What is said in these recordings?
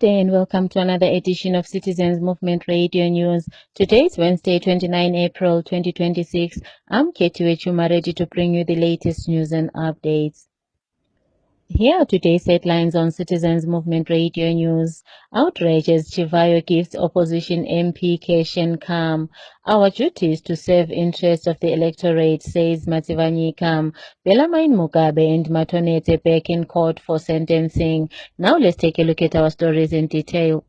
Good day and welcome to another edition of Citizens Movement Radio News. Today is Wednesday, 29 April 2026. I'm Katie Wechuma, ready to bring you the latest news and updates. Here are today's headlines on Citizens Movement Radio News. Outrages, Chivayo gives opposition MP Keshen calm. Our duty is to serve interests of the electorate, says Mativani Kam. Bellarmine Mugabe and Matonete back in court for sentencing. Now let's take a look at our stories in detail.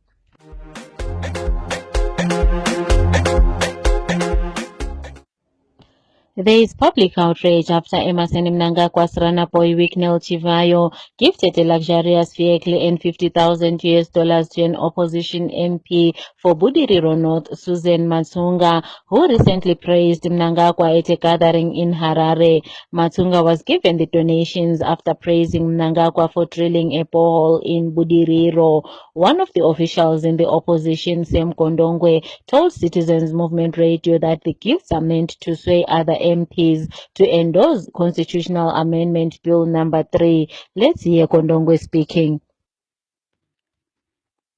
There is public outrage after Emerson Mnangagwa's runner boy Wicknell Chivayo gifted a luxurious vehicle and $50,000 to an opposition MP for Budiriro North, Susan Matsunga, who recently praised Mnangagwa at a gathering in Harare. Matsunga was given the donations after praising Mnangagwa for drilling a borehole in Budiriro. One of the officials in the opposition, Sam Kondongwe, told Citizens Movement Radio that the gifts are meant to sway other MPs to endorse Constitutional Amendment Bill number 3. Let's hear Kondongwe speaking.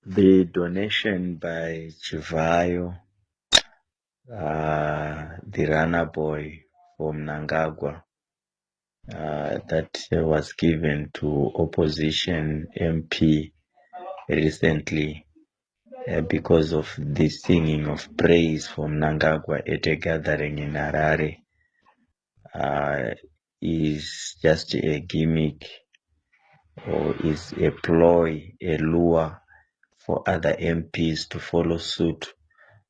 The donation by Chivayo, the runner boy from Mnangagwa, that was given to opposition MP recently because of the singing of praise from Mnangagwa at a gathering in Harare, is just a gimmick or is a ploy, a lure for other MPs to follow suit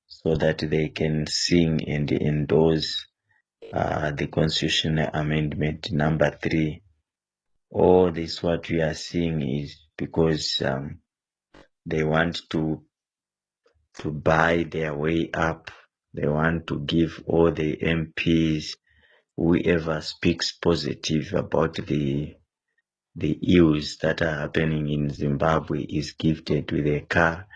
so that they can sing and endorse the Constitutional Amendment number 3. All this what we are seeing is because they want to buy their way up. They want to give all the MPs, whoever speaks positive about the ills that are happening in Zimbabwe, is gifted with a car,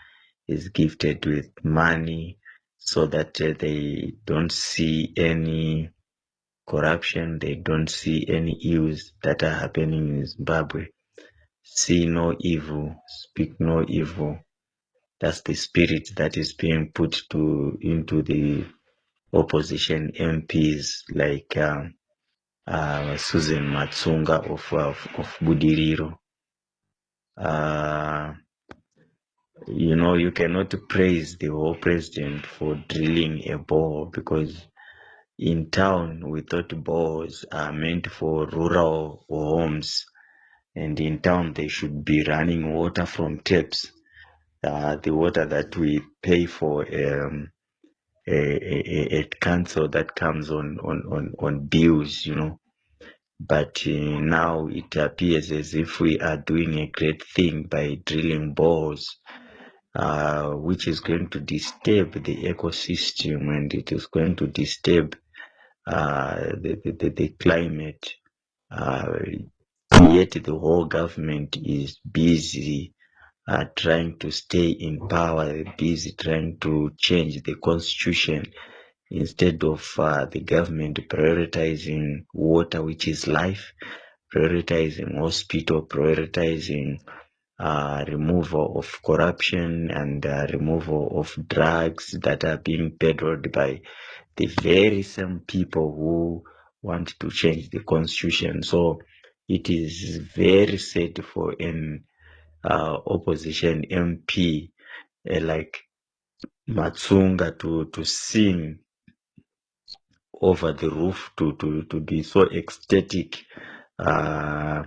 is gifted with money, so that they don't see any corruption, they don't see any ills that are happening in Zimbabwe. See no evil, speak no evil. That's the spirit that is being put into the opposition MPs like Susan Matsunga of Budiriro. You cannot praise the whole president for drilling a bore, because in town we thought bores are meant for rural homes, and in town they should be running water from taps, the water that we pay for at council, that comes on bills, But now it appears as if we are doing a great thing by drilling bores, which is going to disturb the ecosystem, and it is going to disturb the climate. Yet the whole government is busy trying to stay in power, busy trying to change the constitution, instead of the government prioritizing water, which is life, prioritizing hospital, prioritizing removal of corruption and removal of drugs that are being peddled by the very same people who want to change the constitution. So it is very sad for an opposition MP like Matsunga to sing over the roof, to be so ecstatic for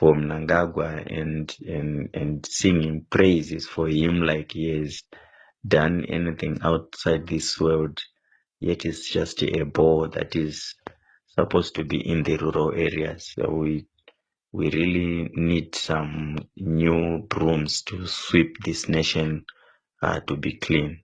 Mnangagwa and singing praises for him like he has done anything outside this world. Yet it's just a ball that is supposed to be in the rural areas. So we really need some new brooms to sweep this nation to be clean.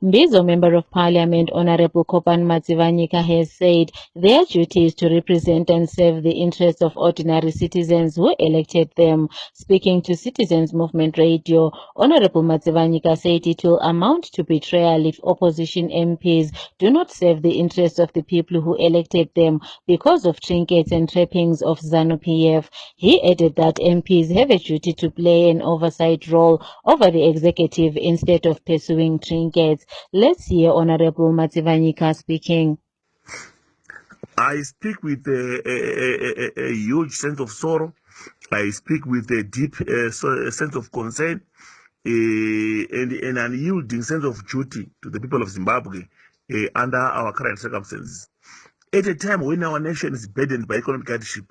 Mbizo, Member of Parliament, Honorable Kopan Matsivanyika, has said their duty is to represent and serve the interests of ordinary citizens who elected them. Speaking to Citizens Movement Radio, Honorable Matsivanyika said it will amount to betrayal if opposition MPs do not serve the interests of the people who elected them because of trinkets and trappings of ZANU-PF. He added that MPs have a duty to play an oversight role over the executive instead of pursuing trinkets. Let's hear Honorable Matsivanyika speaking. I speak with a huge sense of sorrow. I speak with a deep sense of concern and an unyielding sense of duty to the people of Zimbabwe under our current circumstances. At a time when our nation is burdened by economic hardship,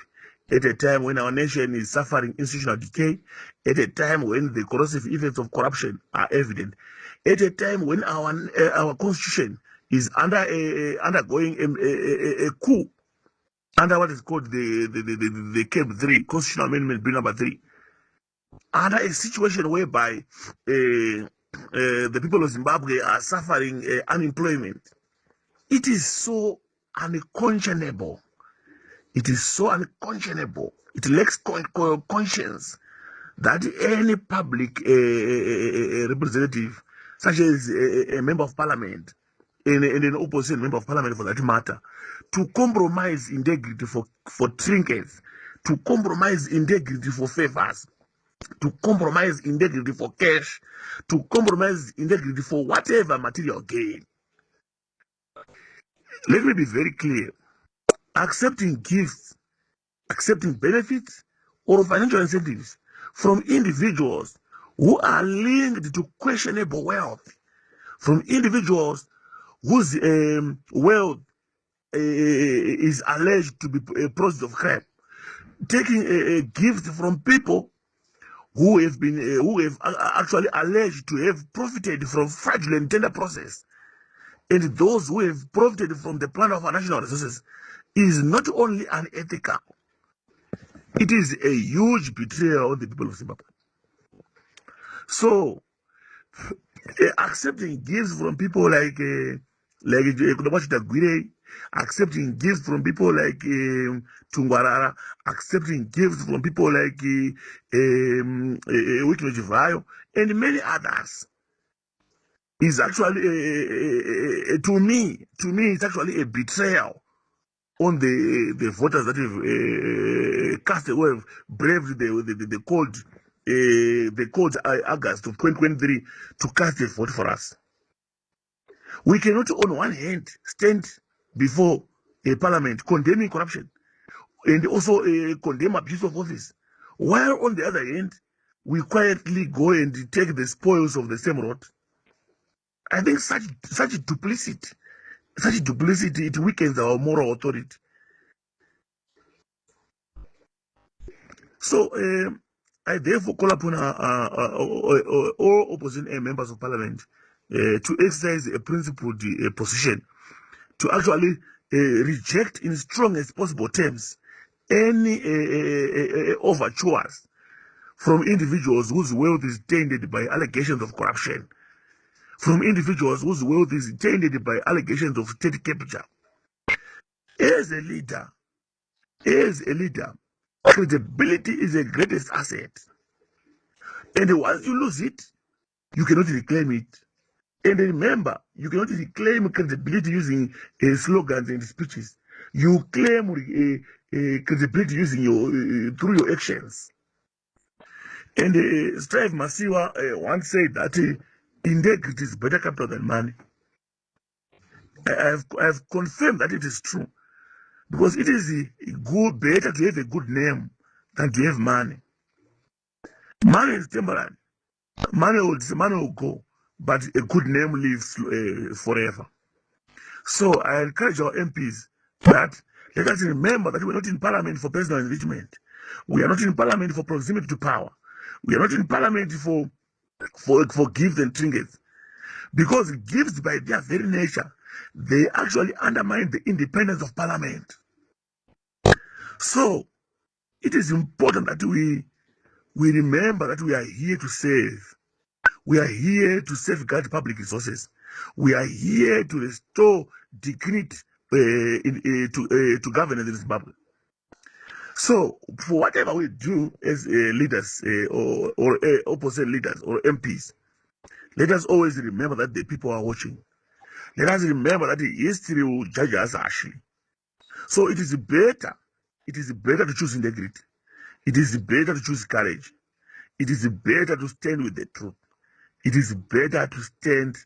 at a time when our nation is suffering institutional decay, at a time when the corrosive effects of corruption are evident, at a time when our constitution is undergoing a coup under what is called the CAB 3, Constitutional Amendment Bill number 3, under a situation whereby the people of Zimbabwe are suffering unemployment. It is so unconscionable. It is so unconscionable. It lacks conscience that any public representative, such as a member of parliament and an opposition member of parliament for that matter, to compromise integrity for trinkets, to compromise integrity for favors, to compromise integrity for cash, to compromise integrity for whatever material gain. Let me be very clear. Accepting gifts, accepting benefits, or financial incentives from individuals who are linked to questionable wealth, from individuals whose wealth is alleged to be a process of crime, taking a gift from people who have been actually alleged to have profited from fraudulent tender process, and those who have profited from the plan of our national resources, is not only unethical, it is a huge betrayal on the people of Zimbabwe. So, accepting gifts from people like Kudabashita Gwire, accepting gifts from people like Tungwarara, accepting gifts from people like Wikino Chivayo, and many others, is actually, to me, it's actually a betrayal on the voters that have cast away, braved the cold, August of 2023 to cast a vote for us. We cannot, on one hand, stand before a parliament condemning corruption and also condemn abuse of office, while on the other hand, we quietly go and take the spoils of the same road. I think such duplicity, it weakens our moral authority. So I therefore call upon all opposition members of parliament to exercise a principled position, to actually reject in strongest possible terms any overtures from individuals whose wealth is tainted by allegations of corruption, from individuals whose wealth is tainted by allegations of state capture. As a leader, credibility is the greatest asset. And once you lose it, you cannot reclaim it. And remember, you cannot reclaim credibility using slogans and speeches. You claim credibility using through your actions. And Strive Masiwa once said that integrity is better capital than money. I have confirmed that it is true, because it is better to have a good name than to have money. Money is temporary. Money will go, but a good name lives forever. So I encourage our MPs that let us remember that we're not in parliament for personal enrichment. We are not in parliament for proximity to power. We are not in parliament for gifts and trinkets. Because gifts, by their very nature, they actually undermine the independence of parliament. So it is important that we remember that we are here to serve. We are here to safeguard public resources. We are here to restore dignity to governance in Zimbabwe. So, for whatever we do as leaders or opposite leaders or MPs, let us always remember that the people are watching. Let us remember that history will judge us harshly. So it is better to choose integrity. It is better to choose courage. It is better to stand with the truth. It is better to stand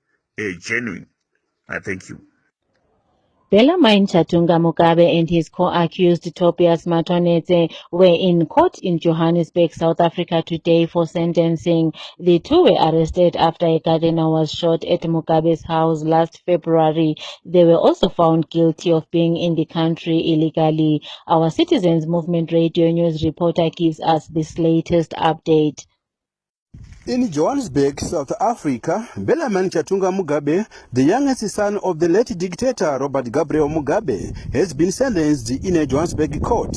genuine. I thank you. Bellarmine Chatunga Mugabe and his co-accused Tobias Matonete were in court in Johannesburg, South Africa today for sentencing. The two were arrested after a gardener was shot at Mugabe's house last February. They were also found guilty of being in the country illegally. Our Citizens Movement Radio News reporter gives us this latest update. In Johannesburg, South Africa, Bellarmine Chatunga Mugabe, the youngest son of the late dictator Robert Gabriel Mugabe, has been sentenced in a Johannesburg court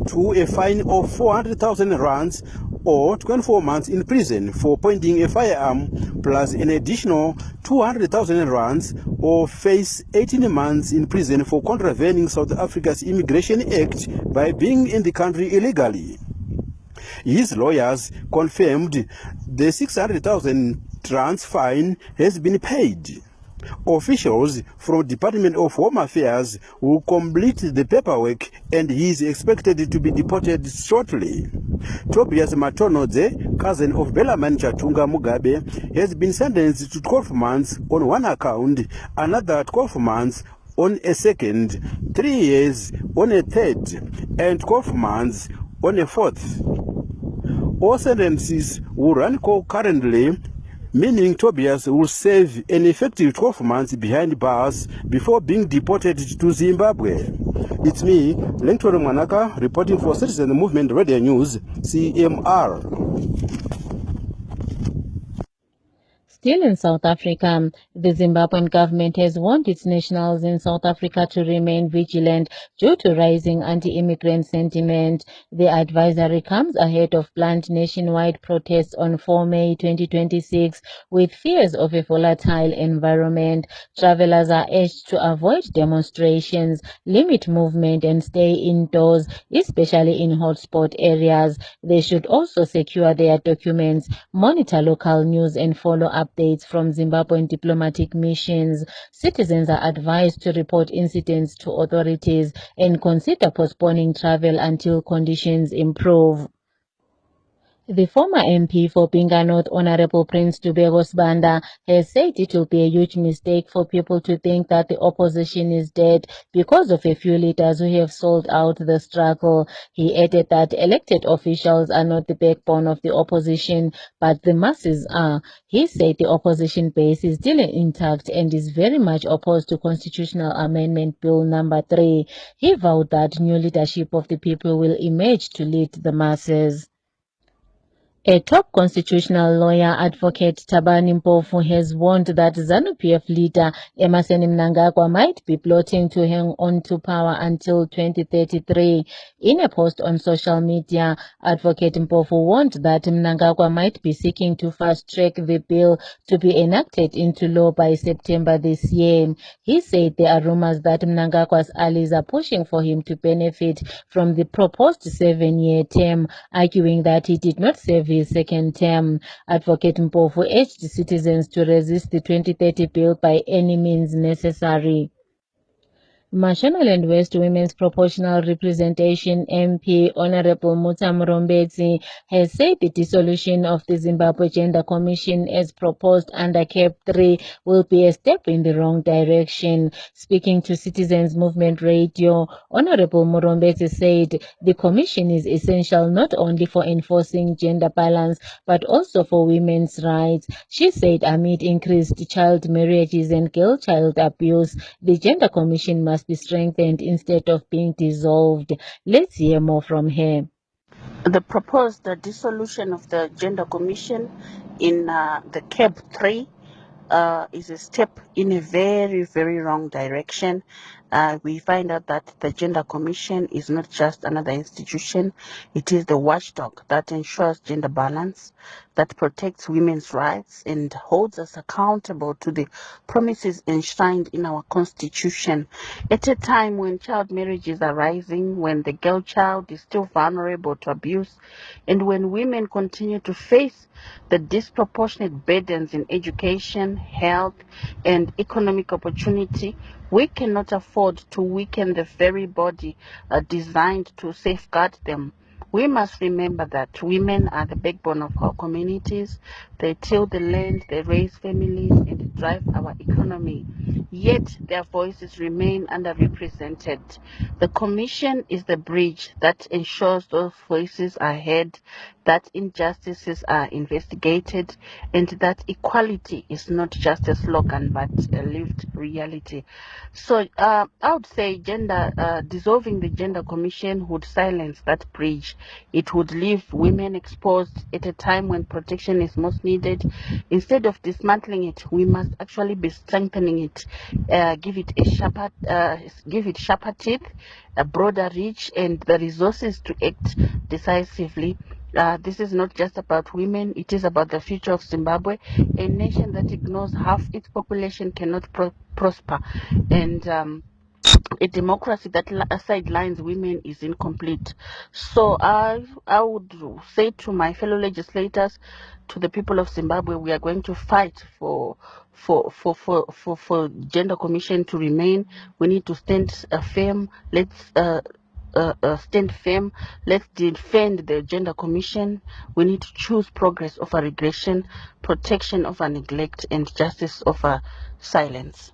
to a fine of 400,000 rands or 24 months in prison for pointing a firearm, plus an additional 200,000 rands or face 18 months in prison for contravening South Africa's Immigration Act by being in the country illegally. His lawyers confirmed the 600,000 rands fine has been paid. Officials from Department of Home Affairs will complete the paperwork and he is expected to be deported shortly. Tobias Matonodze, cousin of Bellarmine Chatunga Mugabe, has been sentenced to 12 months on one account, another 12 months on a second, 3 years on a third, and 12 months on a fourth. All sentences will run concurrently, meaning Tobias will serve an effective 12 months behind bars before being deported to Zimbabwe. It's me, Lenktoro Manaka, reporting for Citizen Movement Radio News, CMR. Still in South Africa, the Zimbabwean government has warned its nationals in South Africa to remain vigilant due to rising anti-immigrant sentiment. The advisory comes ahead of planned nationwide protests on 4 May 2026 with fears of a volatile environment. Travelers are urged to avoid demonstrations, limit movement and stay indoors, especially in hotspot areas. They should also secure their documents, monitor local news and follow updates from Zimbabwean diplomatic missions. Citizens are advised to report incidents to authorities and consider postponing travel until conditions improve. The former MP for Pinga North, Honorable Prince Dubego Sibanda, has said it will be a huge mistake for people to think that the opposition is dead because of a few leaders who have sold out the struggle. He added that elected officials are not the backbone of the opposition, but the masses are. He said the opposition base is still intact and is very much opposed to Constitutional Amendment Bill number 3. He vowed that new leadership of the people will emerge to lead the masses. A top constitutional lawyer, Advocate Thabani Mpofu, has warned that ZANU-PF leader Emmerson Mnangagwa might be plotting to hang on to power until 2033. In a post on social media, Advocate Mpofu warned that Mnangagwa might be seeking to fast-track the bill to be enacted into law by September this year. He said there are rumors that Mnangagwa's allies are pushing for him to benefit from the proposed 7-year term, arguing that he did not serve his second term. Advocate Mpofu urged citizens to resist the 2030 bill by any means necessary. Mashonaland West Women's Proportional Representation MP Honorable Muta Murombezi has said the dissolution of the Zimbabwe Gender Commission as proposed under CAP 3 will be a step in the wrong direction. Speaking to Citizens Movement Radio, Honorable Murombezi said the commission is essential not only for enforcing gender balance but also for women's rights. She said amid increased child marriages and girl child abuse, the Gender Commission must be strengthened instead of being dissolved. Let's hear more from her. The proposed dissolution of the Gender Commission in the CAP 3 is a step in a very, very wrong direction. we find out that the Gender Commission is not just another institution, it is the watchdog that ensures gender balance, that protects women's rights, and holds us accountable to the promises enshrined in our Constitution. At a time when child marriages are rising, when the girl child is still vulnerable to abuse, and when women continue to face the disproportionate burdens in education, health, and economic opportunity, we cannot afford to weaken the very body designed to safeguard them. We must remember that women are the backbone of our communities. They till the land, they raise families, and drive our economy. Yet their voices remain underrepresented. The Commission is the bridge that ensures those voices are heard, that injustices are investigated, and that equality is not just a slogan but a lived reality. So I would say dissolving the Gender Commission would silence that bridge. It would leave women exposed at a time when protection is most needed. Instead of dismantling it, we must actually be strengthening it, give it sharper teeth, a broader reach, and the resources to act decisively. This is not just about women, it is about the future of Zimbabwe, a nation that ignores half its population cannot prosper. And a democracy that sidelines women is incomplete. So I would say to my fellow legislators, to the people of Zimbabwe, we are going to fight for Gender Commission to remain. We need to stand firm. Let's stand firm. Let's defend the Gender Commission. We need to choose progress over regression, protection over neglect, and justice over silence.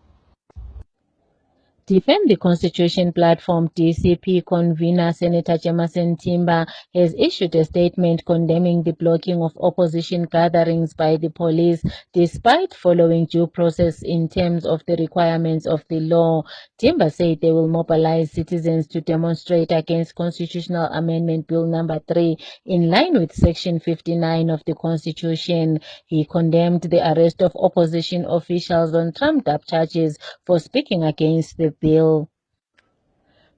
Defend the Constitution platform DCP convener Senator Jamerson Timber has issued a statement condemning the blocking of opposition gatherings by the police despite following due process in terms of the requirements of the law. Timber said they will mobilize citizens to demonstrate against Constitutional Amendment Bill number 3 in line with Section 59 of the Constitution. He condemned the arrest of opposition officials on trumped-up charges for speaking against the bill.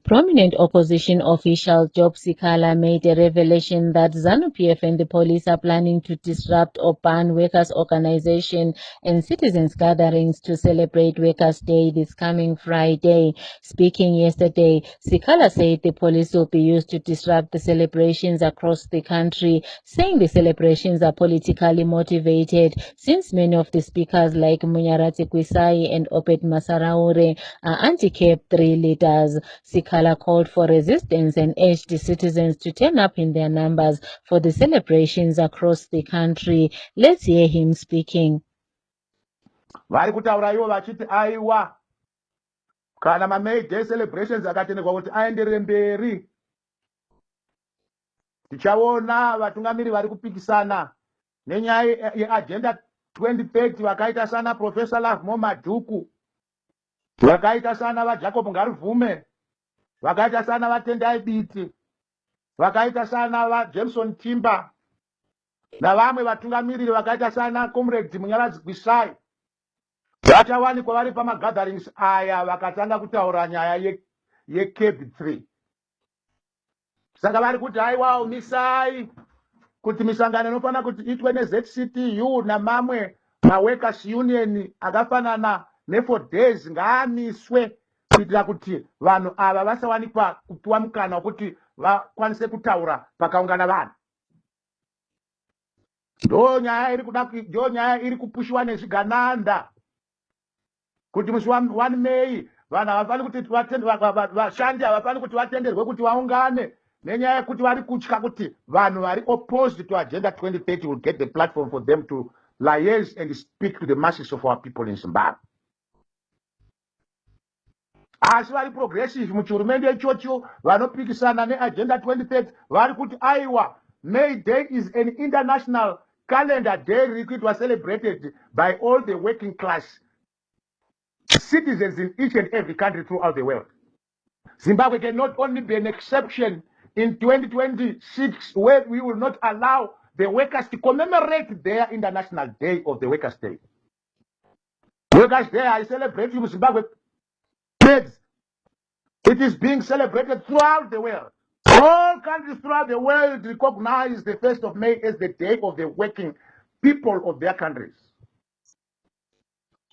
Prominent opposition official Job Sikala made a revelation that ZANU-PF and the police are planning to disrupt or ban workers' organization and citizens' gatherings to celebrate Workers' Day this coming Friday. Speaking yesterday, Sikala said the police will be used to disrupt the celebrations across the country, saying the celebrations are politically motivated since many of the speakers like Munyarati Kwisai and Obed Masaraure are anti-Cape 3 leaders. Sikala called for resistance and urged the citizens to turn up in their numbers for the celebrations across the country. Let's hear him speaking. Vari kutaura ivo vachiti aiwa kana ma-May Day celebrations akatenderwa kuti aenderere mberi, tichaona vatungamiri vari kupikisana nenyaya yeagenda 2030 vakaita sana Professor Lovemore Madhuku, vakaita sana vaJacob Ngaruvume, vakaita sana vaTendai Biti, vakaita sana vaJameson Timber navamwe vatungamiriri vakaita sana Comrade Munyaradzi Kwisai. Vachawanikwa vari pamagatherings aya vakatanga kutaura nyaya yeCape 3. Saka vari kuti haiwa misai kuti misangano inofanira kuti itwe neZCTU namamwe maworkers union akafanana ne4 days ngaamiswe kuitira kuti vanhu ava vasawanikwa kupiwa mukana wekuti vakwanise kutaura pakaungana vanhu. Ndo nyaya iri kupushiwa nezvigananda kuti musi 1 May vanhu havafani kuti vashandi havafani kuti vatenderwe kuti vaungane nenyaya yekuti vari kutya kuti vanhu vari opposed to Agenda 2030 will get the platform for them to liaise and speak to the masses of our people in Zimbabwe. Asi vari progressive muchihurumende ichocho vanopikisana neAgenda 2030 vari kuti aiwa, May Day is an international calendar day riri kuitwa celebrated by all the working class citizens in each and every country throughout the world. Zimbabwe cannot only be an exception in 2026 where we will not allow the workers to commemorate their International Day of the Workers' Day. Workers' Day I celebrate in Zimbabwe. It is being celebrated throughout the world. All countries throughout the world recognize the 1st of May as the day of the working people of their countries.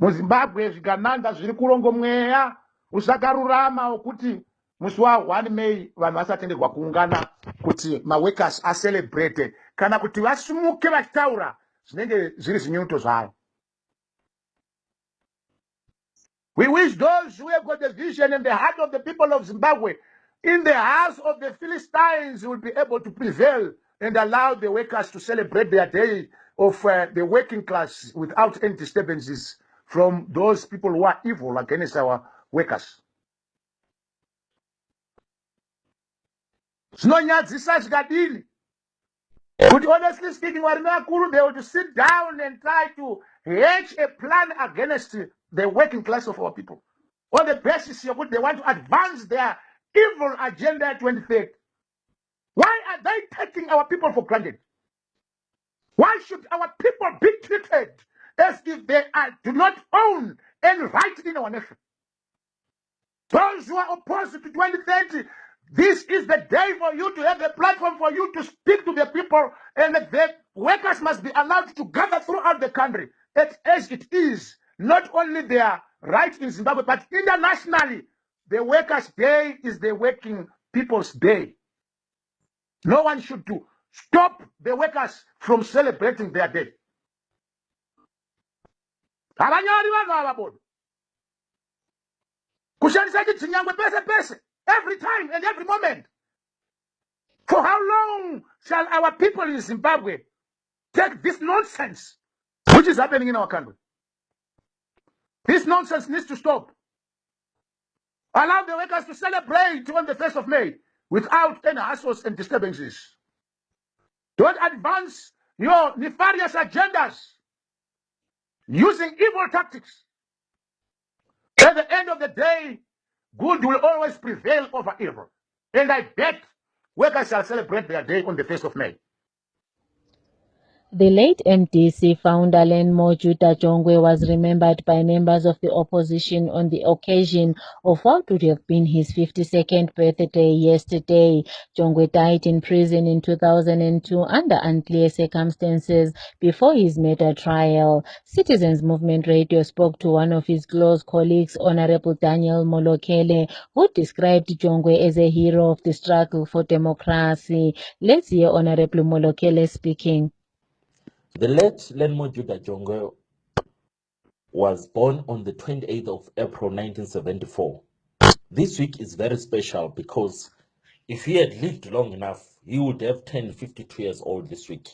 MuZimbabwe zvikananga zviri kurongo mweya usakarurama wokuti musi wa1 May vanhu vasatenderwa kuungana kuti maworkers acelebrate kana kuti vasumuke vachitaura zvinenge zviri zvinyuto zvavo. We wish those who have got the vision in the heart of the people of Zimbabwe, in the house of the Philistines, will be able to prevail and allow the workers to celebrate their day of the working class without any disturbances from those people who are evil against our workers. Zvinonyadzisa zvikadini kuti honestly speaking varume vakuru they would sit down and try to hatch a plan against the working class of our people on the basis of what they want to advance their evil agenda at 23rd. Why are they taking our people for granted? Why should our people be treated as if they do not own any right in our nation? Those who are opposed to 2030, this is the day for you to have a platform for you to speak to the people, and the workers must be allowed to gather throughout the country as it is. Not only their right in Zimbabwe, but internationally, the Workers' Day is the working people's day. No one should stop the workers from celebrating their day. Every time and every moment. For how long shall our people in Zimbabwe take this nonsense which is happening in our country? This nonsense needs to stop. Allow the workers to celebrate on the 1st of May without any hassles and disturbances. Don't advance your nefarious agendas using evil tactics. At the end of the day, good will always prevail over evil. And I bet workers shall celebrate their day on the 1st of May. The late MDC founder Lenmo Juda Jongwe was remembered by members of the opposition on the occasion of what would have been his 52nd birthday yesterday. Jongwe died in prison in 2002 under unclear circumstances before his murder trial. Citizens Movement Radio spoke to one of his close colleagues, Honorable Daniel Molokele, who described Jongwe as a hero of the struggle for democracy. Let's hear Honorable Molokele speaking. The late Lenmo Juda Jongwe was born on the 28th of April 1974. This week is very special because if he had lived long enough, he would have turned 52 years old this week.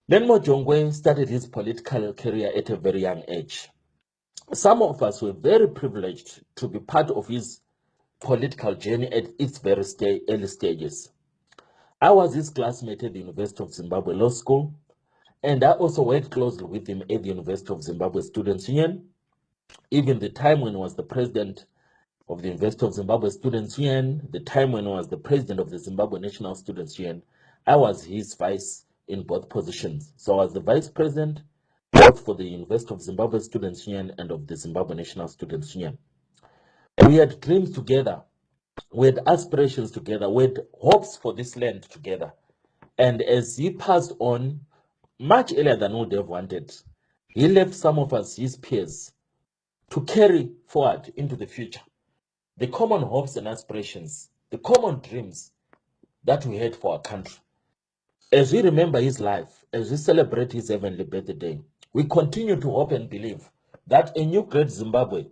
Lenmo Jongwe started his political career at a very young age. Some of us were very privileged to be part of his political journey at its very early stages. I was his classmate at the University of Zimbabwe Law School, and I also worked closely with him at the University of Zimbabwe Students' Union. Even the time when he was the president of the University of Zimbabwe Students' Union, the time when he was the president of the Zimbabwe National Students' Union, I was his vice in both positions. So I was the vice president both for the University of Zimbabwe Students' Union and of the Zimbabwe National Students' Union. We had dreams together, we had aspirations together, we had hopes for this land together. And as he passed on, much earlier than we would have wanted, he left some of us, his peers, to carry forward into the future the common hopes and aspirations, the common dreams that we had for our country. As we remember his life, as we celebrate his heavenly birthday, we continue to hope and believe that a new great Zimbabwe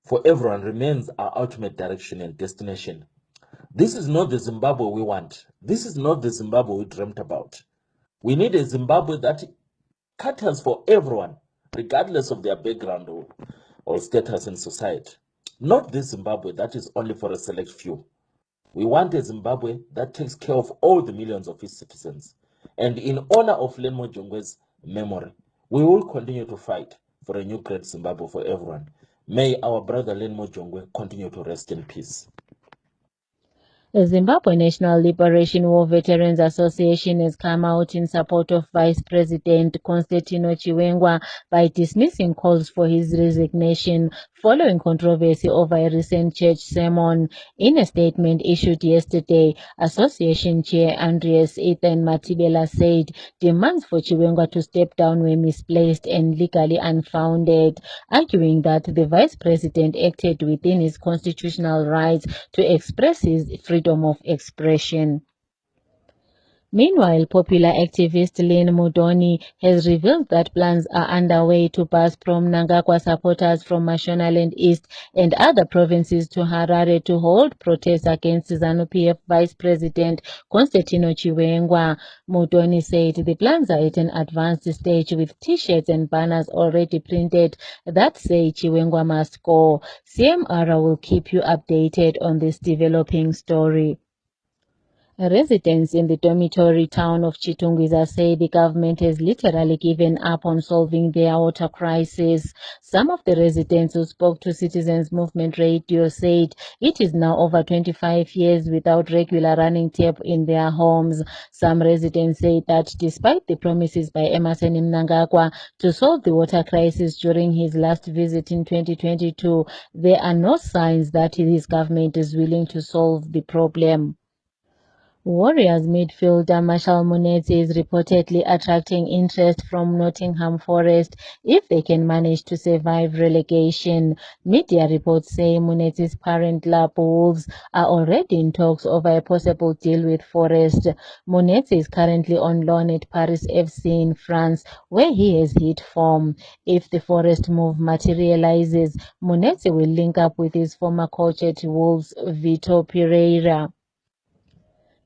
for everyone remains our ultimate direction and destination. This is not the Zimbabwe we want. This is not the Zimbabwe we dreamt about. We need a Zimbabwe that caters for everyone, regardless of their background or status in society. Not this Zimbabwe that is only for a select few. We want a Zimbabwe that takes care of all the millions of its citizens. And in honor of Lenmo Jongwe's memory, we will continue to fight for a new great Zimbabwe for everyone. May our brother Lenmo Jongwe continue to rest in peace. The Zimbabwe National Liberation War Veterans Association has come out in support of Vice President Constantino Chiwenga by dismissing calls for his resignation following controversy over a recent church sermon. In a statement issued yesterday, Association Chair Andreas Ethan Matibela said demands for Chiwenga to step down were misplaced and legally unfounded, arguing that the Vice President acted within his constitutional rights to express his freedom of expression. Meanwhile, popular activist Lynn Mudoni has revealed that plans are underway to bus pro-Mnangagwa supporters from Mashonaland East and other provinces to Harare to hold protests against ZANU-PF Vice President Constantino Chiwenga. Mudoni said the plans are at an advanced stage with T-shirts and banners already printed that say Chiwenga must go. CMR will keep you updated on this developing story. Residents in the dormitory town of Chitungwiza say the government has literally given up on solving their water crisis. Some of the residents who spoke to Citizens Movement Radio said it is now over 25 years without regular running tap in their homes. Some residents say that despite the promises by Emmerson Mnangagwa to solve the water crisis during his last visit in 2022, there are no signs that his government is willing to solve the problem. Warriors midfielder Marshall Munetsi is reportedly attracting interest from Nottingham Forest if they can manage to survive relegation. Media reports say Munetsi's parent club Wolves are already in talks over a possible deal with Forest. Munetsi is currently on loan at Paris FC in France, where he has hit form. If the Forest move materializes, Munetsi will link up with his former coach at Wolves, Vitor Pereira.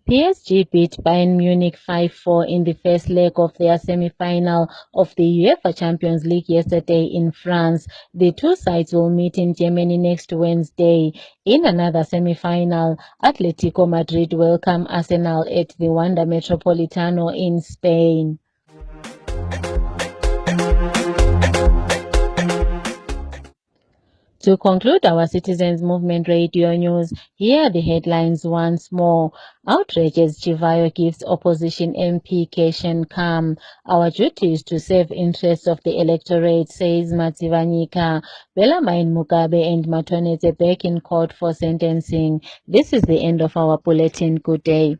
PSG beat Bayern Munich 5-4 in the first leg of their semi-final of the UEFA Champions League yesterday in France. The two sides will meet in Germany next Wednesday. In another semi-final, Atletico Madrid welcome Arsenal at the Wanda Metropolitano in Spain. To conclude our Citizens Movement Radio news, here are the headlines once more. Outrageous Chivayo gives opposition MP Keshen calm. Our duty is to serve interests of the electorate, says Matsivanyika. Bellarmine Mugabe and Matonete back in court for sentencing. This is the end of our bulletin. Good day.